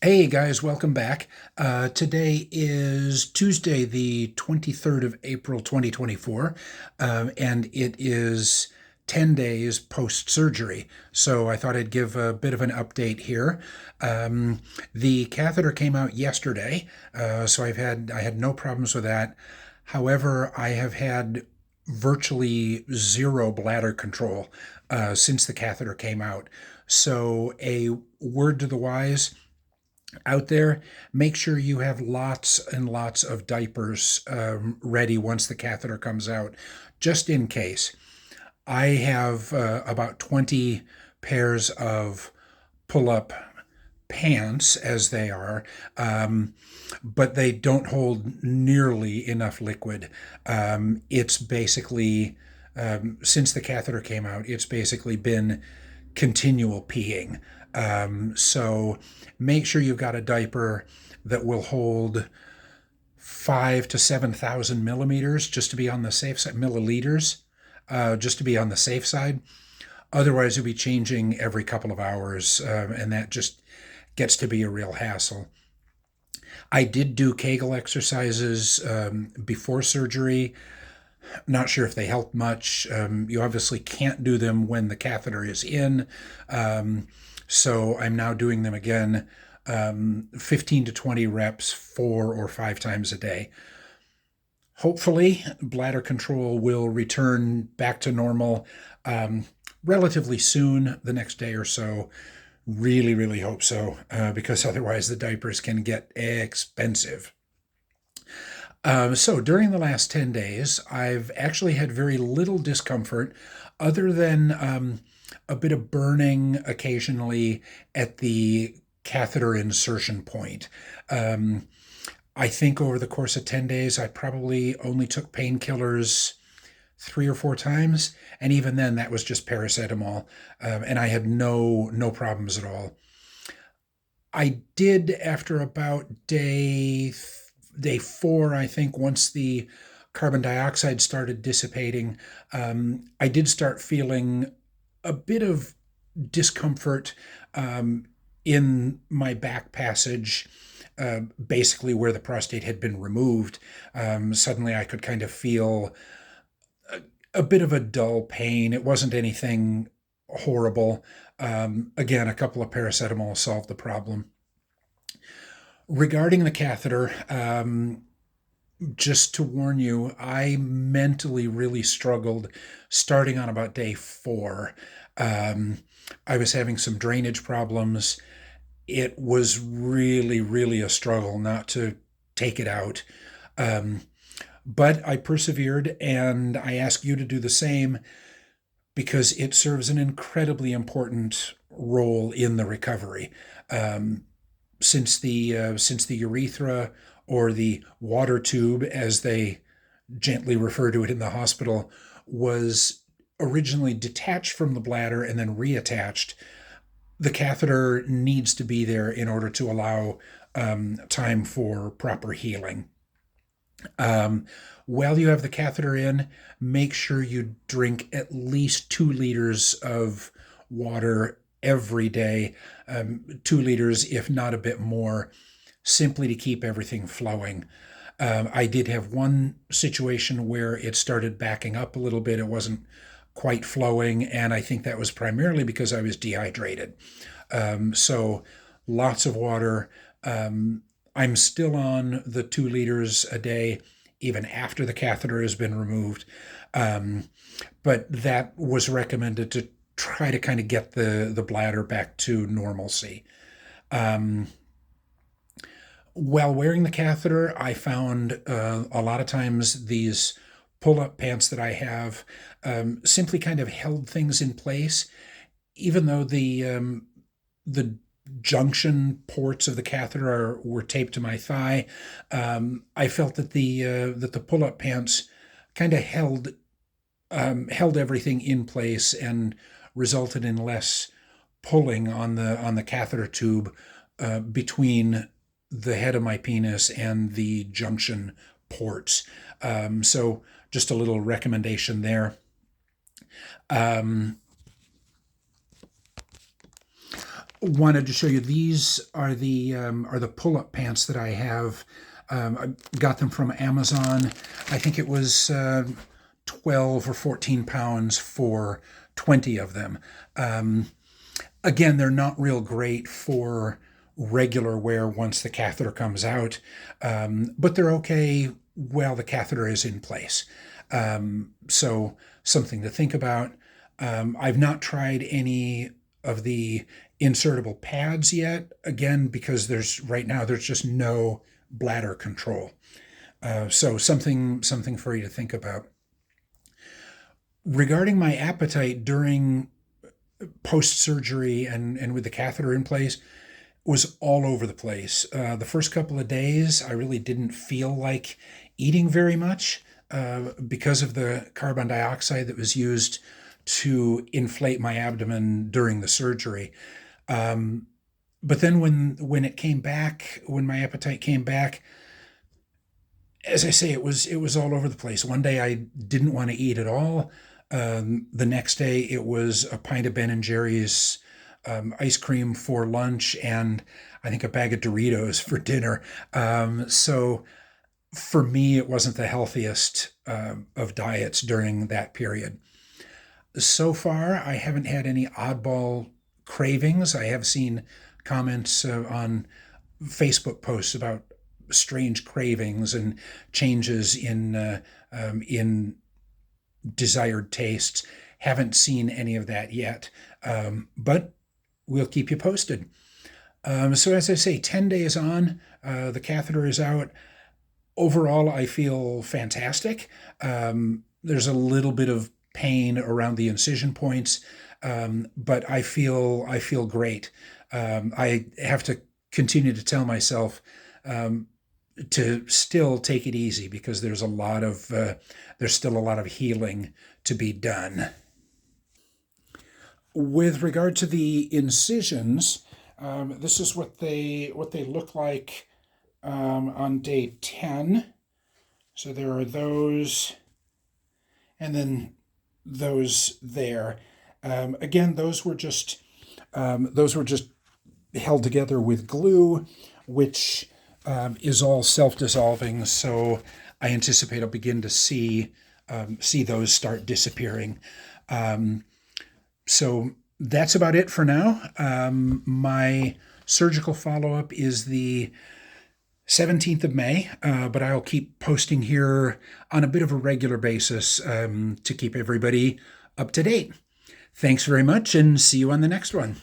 Hey guys, welcome back. Today is Tuesday, the 23rd of April, 2024, and it is 10 days post surgery. So I thought I'd give a bit of an update here. Um, the catheter came out yesterday, so I had no problems with that. However, I have had virtually zero bladder control since the catheter came out. So a word to the wise out there, make sure you have lots and lots of diapers ready once the catheter comes out, just in case. I have about 20 pairs of pull up pants, as they are, but they don't hold nearly enough liquid. It's basically, since the catheter came out, it's basically been continual peeing. So make sure you've got a diaper that will hold 5 to 7,000 millimeters, just to be on the safe side, milliliters, just to be on the safe side. Otherwise, you'll be changing every couple of hours, and that just gets to be a real hassle. I did do Kegel exercises before surgery. Not sure if they help much. You obviously can't do them when the catheter is in. So I'm now doing them again, 15 to 20 reps, 4 or 5 times a day. Hopefully, bladder control will return back to normal relatively soon, the next day or so. Really, really hope so, because otherwise the diapers can get expensive. So during the last 10 days, I've actually had very little discomfort other than a bit of burning occasionally at the catheter insertion point. I think over the course of 10 days, I probably only took painkillers 3 or 4 times. And even then, that was just paracetamol. And I had no problems at all. I did, after about day 4, I think, once the carbon dioxide started dissipating, I did start feeling a bit of discomfort in my back passage, basically where the prostate had been removed. Suddenly I could kind of feel a bit of a dull pain. It wasn't anything horrible. Again, a couple of paracetamol solved the problem. Regarding the catheter, just to warn you, I mentally really struggled starting on about day 4. I was having some drainage problems. It was really, really a struggle not to take it out. But I persevered, and I ask you to do the same because it serves an incredibly important role in the recovery. Since the urethra, or the water tube, as they gently refer to it in the hospital, was originally detached from the bladder and then reattached, the catheter needs to be there in order to allow time for proper healing. While you have the catheter in, make sure you drink at least 2 liters of water every day, 2 liters, if not a bit more, simply to keep everything flowing. I did have one situation where it started backing up a little bit. It wasn't quite flowing, and I think that was primarily because I was dehydrated. So lots of water. I'm still on the 2 liters a day, even after the catheter has been removed. But that was recommended to try to kind of get the bladder back to normalcy. While wearing the catheter, I found a lot of times these pull-up pants that I have simply kind of held things in place, even though the junction ports of the catheter were taped to my thigh. I felt that the pull-up pants kind of held everything in place and resulted in less pulling on the catheter tube between the head of my penis and the junction ports. So just a little recommendation there. wanted to show you, these are the pull-up pants that I have. I got them from Amazon. I think it was 12 or 14 pounds for 20 of them. Again, they're not real great for regular wear once the catheter comes out, but they're okay while the catheter is in place. So something to think about. I've not tried any of the insertable pads yet, again, because right now there's just no bladder control. So something for you to think about. Regarding my appetite during post-surgery and with the catheter in place, was all over the place. The first couple of days, I really didn't feel like eating very much because of the carbon dioxide that was used to inflate my abdomen during the surgery. But then when it came back, when my appetite came back, as I say, it was all over the place. One day I didn't want to eat at all. The next day it was a pint of Ben and Jerry's ice cream for lunch, and I think a bag of Doritos for dinner. So for me, it wasn't the healthiest of diets during that period. So far, I haven't had any oddball cravings. I have seen comments on Facebook posts about strange cravings and changes in desired tastes. Haven't seen any of that yet, but we'll keep you posted. So as I say, 10 days on, the catheter is out. Overall, I feel fantastic. There's a little bit of pain around the incision points, but I feel great. I have to continue to tell myself to still take it easy, because there's still a lot of healing to be done. With regard to the incisions, this is what they look like on day 10. So there are those, and then those there. Again, those were just held together with glue, which is all self-dissolving. So I anticipate I'll begin to see those start disappearing. So that's about it for now. My surgical follow-up is the 17th of May, but I'll keep posting here on a bit of a regular basis to keep everybody up to date. Thanks very much, and see you on the next one.